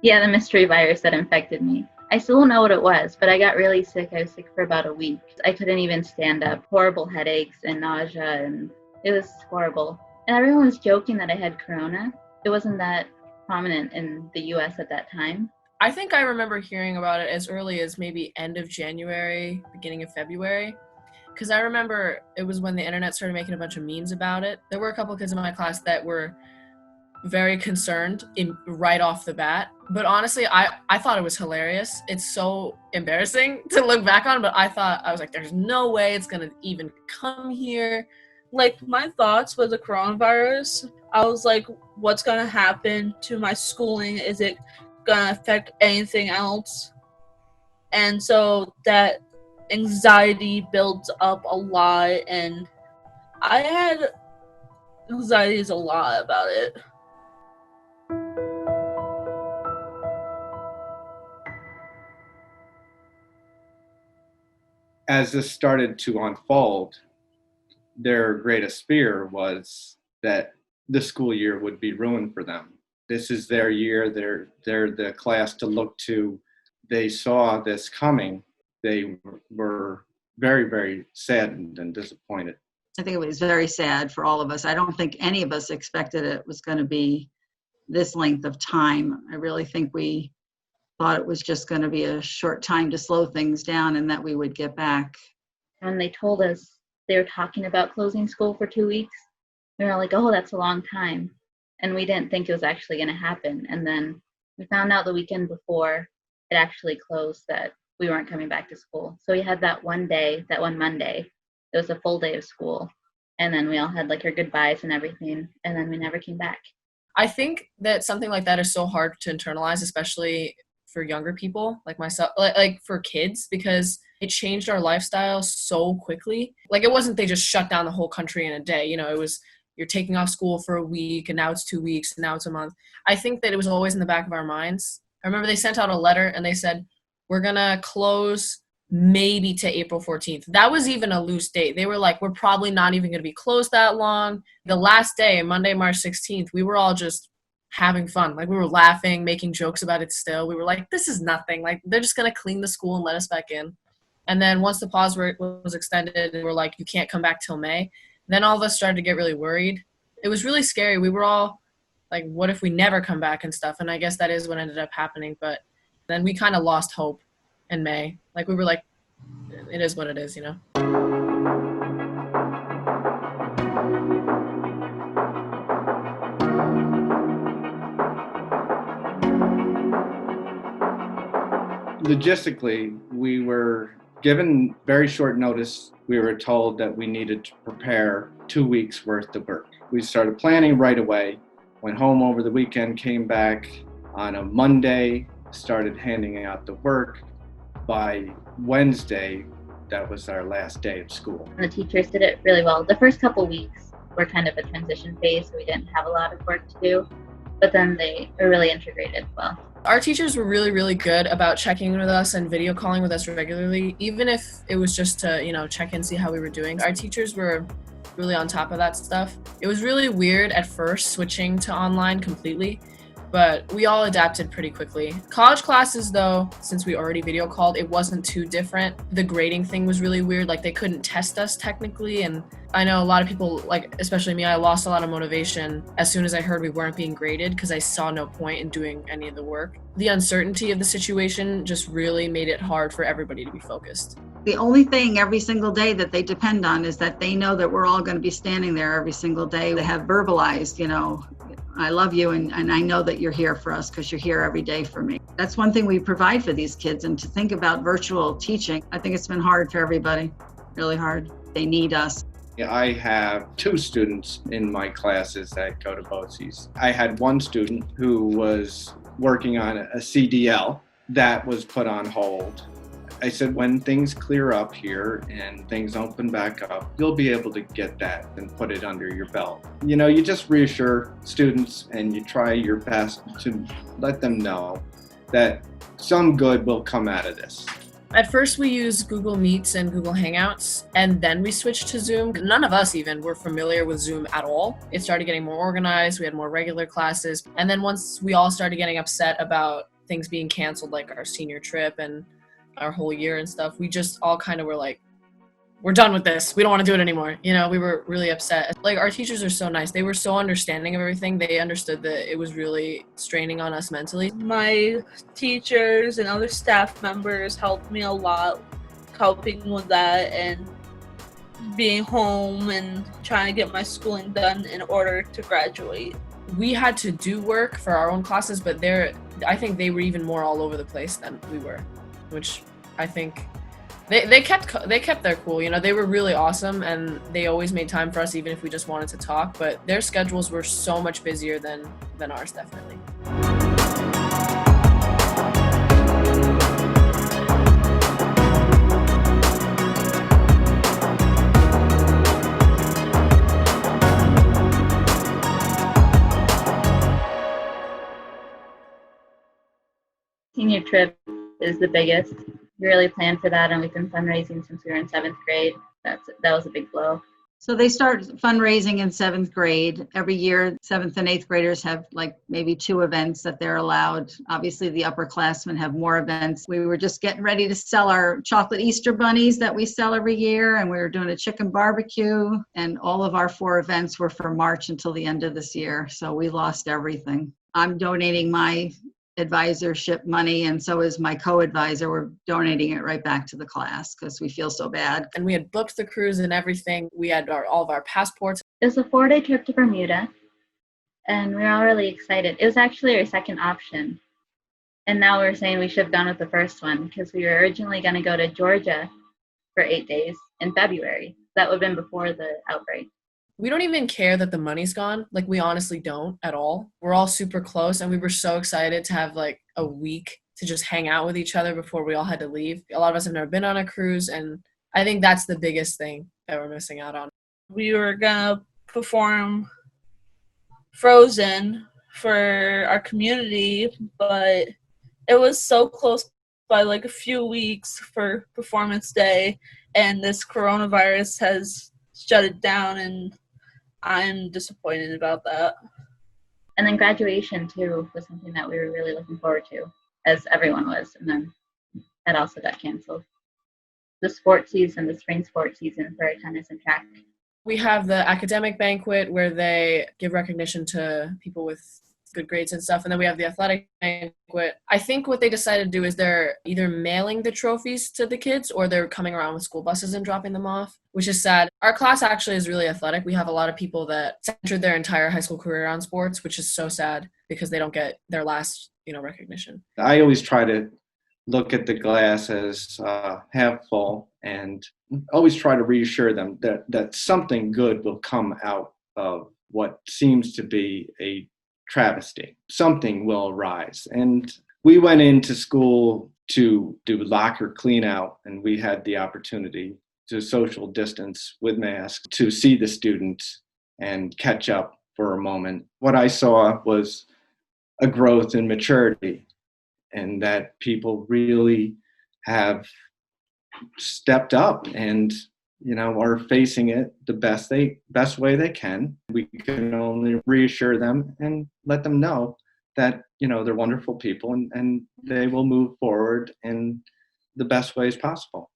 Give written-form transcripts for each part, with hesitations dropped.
Yeah, the mystery virus that infected me. I still don't know what it was, but I got really sick. I was sick for about a week. I couldn't even stand up. Horrible headaches and nausea, and it was horrible. And everyone was joking that I had corona. It wasn't that prominent in the US at that time. I think I remember hearing about it as early as maybe end of January, beginning of February. Because I remember it was when the internet started making a bunch of memes about it. There were a couple kids in my class that were very concerned right off the bat. But honestly, I thought it was hilarious. It's so embarrassing to look back on, but I was like, there's no way it's gonna even come here. Like, my thoughts with the coronavirus, I was like, what's gonna happen to my schooling? Is it gonna affect anything else? And so that anxiety builds up a lot, and I had anxieties a lot about it. As this started to unfold, their greatest fear was that the school year would be ruined for them. This is their year, they're the class to look to. They saw this coming. They were very, very saddened and disappointed. I think it was very sad for all of us. I don't think any of us expected it was going to be this length of time. I really think we thought it was just going to be a short time to slow things down and that we would get back. When they told us they were talking about closing school for 2 weeks, we were like, oh, that's a long time. And we didn't think it was actually going to happen. And then we found out the weekend before it actually closed that we weren't coming back to school. So we had that one day, that one Monday. It was a full day of school. And then we all had like our goodbyes and everything. And then we never came back. I think that something like that is so hard to internalize, especially for younger people like myself, like for kids, because it changed our lifestyle so quickly. Like, it wasn't they just shut down the whole country in a day. You know, it was you're taking off school for a week, and now it's 2 weeks, and now it's a month. I think that it was always in the back of our minds. I remember they sent out a letter and they said, we're going to close maybe to April 14th. That was even a loose date. They were like, we're probably not even going to be closed that long. The last day, Monday, March 16th, we were all just having fun. Like, we were laughing, making jokes about it still. We were like, this is nothing. Like, they're just going to clean the school and let us back in. And then once the pause was extended, and we're like, you can't come back till May. Then all of us started to get really worried. It was really scary. We were all like, what if we never come back and stuff? And I guess that is what ended up happening. But then we kind of lost hope in May. Like, we were like, it is what it is, you know? Logistically, we were given very short notice. We were told that we needed to prepare 2 weeks worth of work. We started planning right away, went home over the weekend, came back on a Monday, started handing out the work. By Wednesday, that was our last day of school. And the teachers did it really well. The first couple weeks were kind of a transition phase, so we didn't have a lot of work to do, but then they were really integrated well. Our teachers were really, really good about checking with us and video calling with us regularly, even if it was just to, you know, check in, see how we were doing. Our teachers were really on top of that stuff. It was really weird at first switching to online completely, but we all adapted pretty quickly. College classes, though, since we already video called, it wasn't too different. The grading thing was really weird. Like, they couldn't test us technically, and I know a lot of people, like especially me, I lost a lot of motivation as soon as I heard we weren't being graded because I saw no point in doing any of the work. The uncertainty of the situation just really made it hard for everybody to be focused. The only thing every single day that they depend on is that they know that we're all going to be standing there every single day. They have verbalized, you know, I love you, and I know that you're here for us because you're here every day for me. That's one thing we provide for these kids. And to think about virtual teaching, I think it's been hard for everybody, really hard. They need us. I have 2 students in my classes that go to BOCES. I had one student who was working on a CDL that was put on hold. I said, when things clear up here and things open back up, you'll be able to get that and put it under your belt. You know, you just reassure students and you try your best to let them know that some good will come out of this. At first we used Google Meets and Google Hangouts, and then we switched to Zoom. None of us even were familiar with Zoom at all. It started getting more organized, we had more regular classes, and then once we all started getting upset about things being canceled, like our senior trip and our whole year and stuff, we just all kind of were like, we're done with this. We don't want to do it anymore. You know, we were really upset. Like, our teachers are so nice. They were so understanding of everything. They understood that it was really straining on us mentally. My teachers and other staff members helped me a lot, helping with that and being home and trying to get my schooling done in order to graduate. We had to do work for our own classes, but I think they were even more all over the place than we were, which I think they kept their cool. You know, they were really awesome, and they always made time for us even if we just wanted to talk, but their schedules were so much busier than ours, definitely. Senior trip is the biggest. We really planned for that, and we've been fundraising since we were in 7th grade. That was a big blow. So they start fundraising in 7th grade. Every year, 7th and 8th graders have like maybe 2 events that they're allowed. Obviously, the upperclassmen have more events. We were just getting ready to sell our chocolate Easter bunnies that we sell every year, and we were doing a chicken barbecue, and all of our 4 events were from March until the end of this year. So we lost everything. I'm donating my advisorship money, and so is my co-advisor. We're donating it right back to the class because we feel so bad. And we had booked the cruise and everything. We had all of our passports. It was a 4-day trip to Bermuda, and we were all really excited. It was actually our second option, and now we're saying we should have gone with the first one because we were originally going to go to Georgia for 8 days in February. That would have been before the outbreak. We don't even care that the money's gone. Like, we honestly don't at all. We're all super close, and we were so excited to have like a week to just hang out with each other before we all had to leave. A lot of us have never been on a cruise, and I think that's the biggest thing that we're missing out on. We were gonna perform Frozen for our community, but it was so close by like a few weeks for performance day, and this coronavirus has shut it down, and I'm disappointed about that. And then graduation too was something that we were really looking forward to, as everyone was, and then that also got canceled. The sports season, the spring sports season for tennis and track. We have the academic banquet where they give recognition to people with good grades and stuff, and then we have the athletic banquet. I think what they decided to do is they're either mailing the trophies to the kids or they're coming around with school buses and dropping them off, which is sad. Our class actually is really athletic. We have a lot of people that centered their entire high school career on sports, which is so sad because they don't get their last, recognition. I always try to look at the glass as half full and always try to reassure them that something good will come out of what seems to be a travesty. Something will arise. And we went into school to do locker clean out, and we had the opportunity to social distance with masks to see the students and catch up for a moment. What I saw was a growth in maturity, and that people really have stepped up and are facing it the best way they can. We can only reassure them and let them know that they're wonderful people and they will move forward in the best ways possible.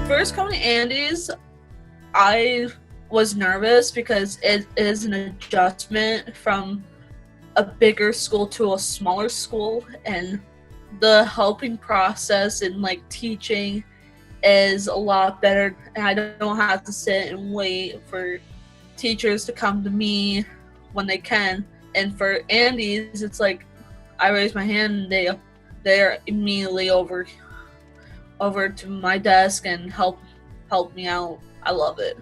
First coming to Andy's, I was nervous because it is an adjustment from a bigger school to a smaller school, and the helping process and teaching is a lot better, and I don't have to sit and wait for teachers to come to me when they can. And for Andy's, it's like I raise my hand and they're immediately over to my desk and help me out. I love it.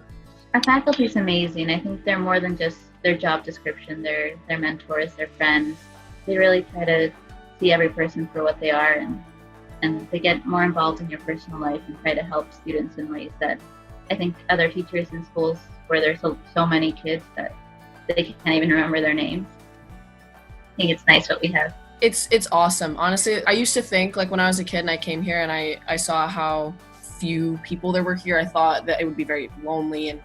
Our faculty is amazing. I think they're more than just their job description. They're mentors, they're friends. They really try to see every person for what they are, and they get more involved in your personal life and try to help students in ways that I think other teachers in schools where there's so many kids that they can't even remember their names. I think it's nice what we have. It's awesome. Honestly, I used to think, like when I was a kid and I came here and I saw how few people there were here, I thought that it would be very lonely and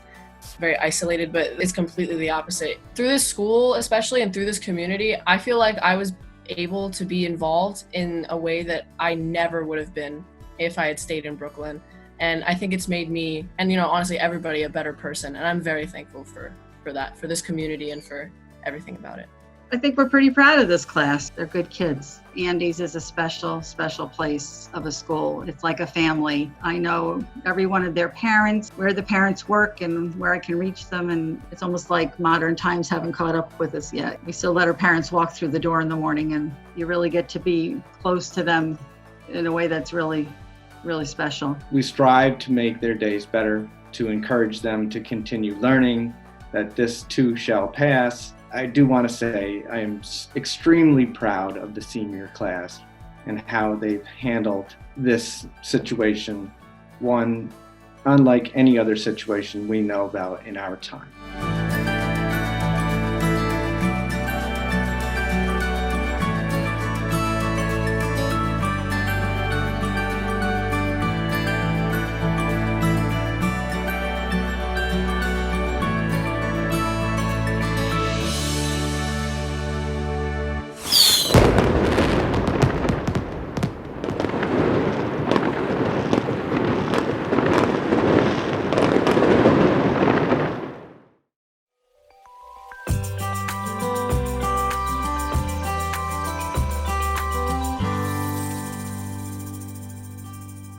very isolated, but it's completely the opposite. Through this school especially, and through this community, I feel like I was able to be involved in a way that I never would have been if I had stayed in Brooklyn. And I think it's made me, and honestly, everybody a better person. And I'm very thankful for that, for this community and for everything about it. I think we're pretty proud of this class. They're good kids. Andy's is a special place of a school. It's like a family. I know every one of their parents, where the parents work and where I can reach them. And it's almost like modern times haven't caught up with us yet. We still let our parents walk through the door in the morning, and you really get to be close to them in a way that's really, really special. We strive to make their days better, to encourage them to continue learning, that this too shall pass. I do want to say I am extremely proud of the senior class and how they've handled this situation, one unlike any other situation we know about in our time.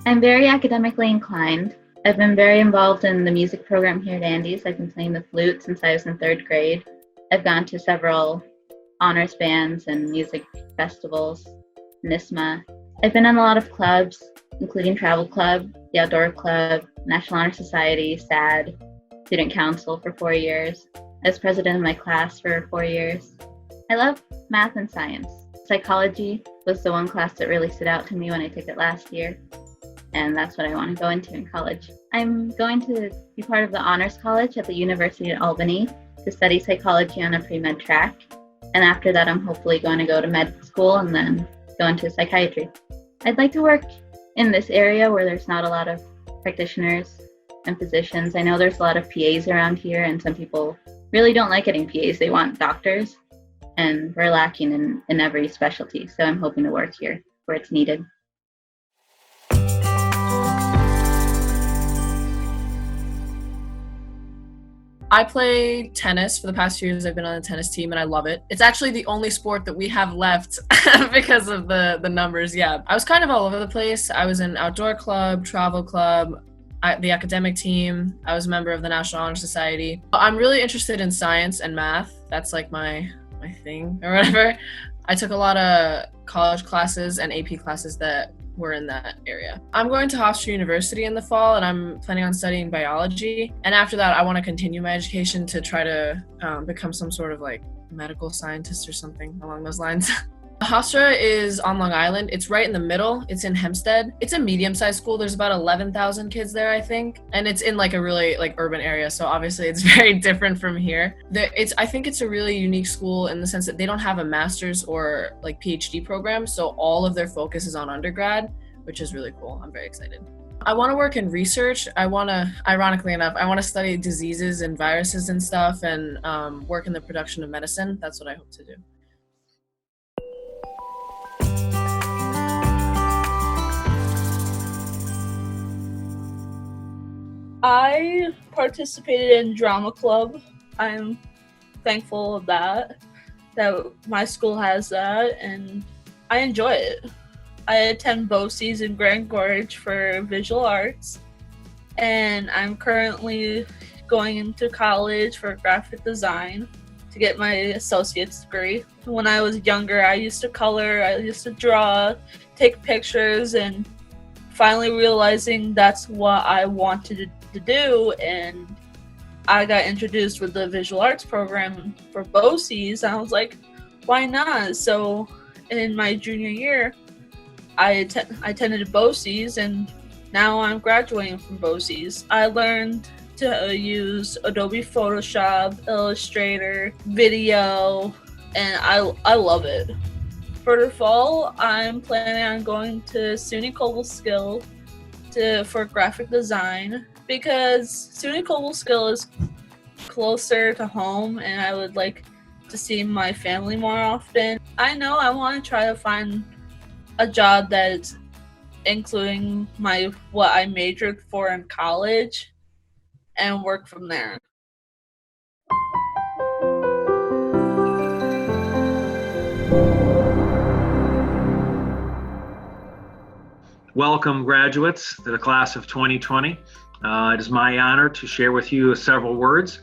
I'm very academically inclined. I've been very involved in the music program here at Andy's. I've been playing the flute since I was in 3rd grade. I've gone to several honors bands and music festivals, NISMA. I've been in a lot of clubs, including Travel Club, the Outdoor Club, National Honor Society, SAD, Student Council for 4 years. I was president of my class for 4 years. I love math and science. Psychology was the one class that really stood out to me when I took it last year, and that's what I want to go into in college. I'm going to be part of the Honors College at the University of Albany to study psychology on a pre-med track, and after that I'm hopefully going to go to med school and then go into psychiatry. I'd like to work in this area where there's not a lot of practitioners and physicians. I know there's a lot of PAs around here, and some people really don't like getting PAs. They want doctors, and we're lacking in every specialty, so I'm hoping to work here where it's needed. I play tennis for the past few years. I've been on the tennis team and I love it. It's actually the only sport that we have left because of the numbers. Yeah, I was kind of all over the place. I was in outdoor club, travel club, the academic team. I was a member of the National Honor Society. I'm really interested in science and math. That's like my thing or whatever. I took a lot of college classes and AP classes that were in that area. I'm going to Hofstra University in the fall, and I'm planning on studying biology. And after that, I want to continue my education to try to become some sort of like medical scientist or something along those lines. Hofstra is on Long Island. It's right in the middle. It's in Hempstead. It's a medium-sized school. There's about 11,000 kids there, I think. And it's in like a really like urban area. So obviously it's very different from here. I think it's a really unique school in the sense that they don't have a master's or like PhD program. So all of their focus is on undergrad, which is really cool. I'm very excited. I want to work in research. Ironically enough, I want to study diseases and viruses and stuff and work in the production of medicine. That's what I hope to do. I participated in drama club. I'm thankful of that my school has that, and I enjoy it. I attend BOCES in Grand Gorge for visual arts, and I'm currently going into college for graphic design to get my associate's degree. When I was younger, I used to color, I used to draw, take pictures, and finally realizing that's what I wanted to do, and I got introduced with the visual arts program for BOCES, and I was like, why not? So in my junior year, I attended BOCES, and now I'm graduating from BOCES. I learned to use Adobe Photoshop, Illustrator, video, and I love it. For the fall, I'm planning on going to SUNY Cobleskill for graphic design, because SUNY Cobleskill is closer to home and I would like to see my family more often. I know I want to try to find a job that's including what I majored for in college and work from there. Welcome, graduates, to the class of 2020. It is my honor to share with you several words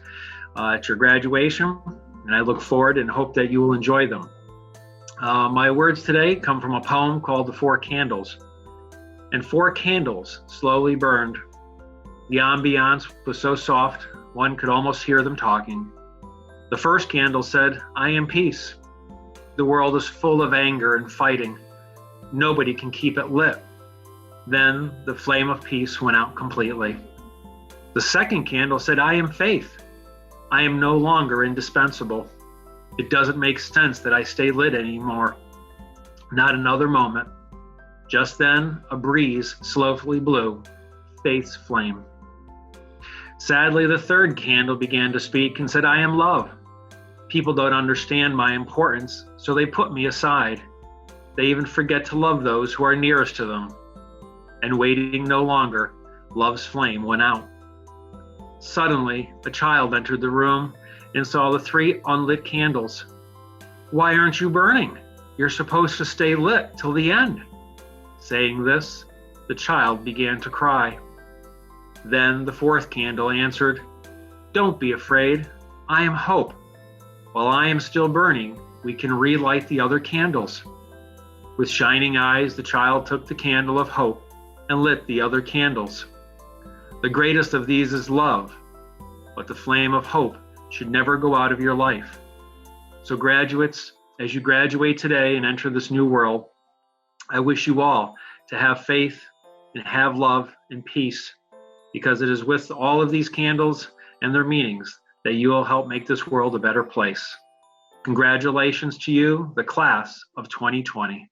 at your graduation, and I look forward and hope that you will enjoy them. My words today come from a poem called The Four Candles. And 4 candles slowly burned. The ambiance was so soft, one could almost hear them talking. The first candle said, "I am peace. The world is full of anger and fighting. Nobody can keep it lit." Then the flame of peace went out completely. The second candle said, "I am faith. I am no longer indispensable. It doesn't make sense that I stay lit anymore. Not another moment." Just then, a breeze slowly blew, faith's flame. Sadly, the third candle began to speak and said, "I am love. People don't understand my importance, so they put me aside. They even forget to love those who are nearest to them." And waiting no longer, love's flame went out. Suddenly, a child entered the room and saw the 3 unlit candles. "Why aren't you burning? You're supposed to stay lit till the end." Saying this, the child began to cry. Then the 4th candle answered, "Don't be afraid. I am hope. While I am still burning, we can relight the other candles." With shining eyes, the child took the candle of hope and lit the other candles. The greatest of these is love, but the flame of hope should never go out of your life. So graduates, as you graduate today and enter this new world, I wish you all to have faith and have love and peace, because it is with all of these candles and their meanings that you will help make this world a better place. Congratulations to you, the class of 2020.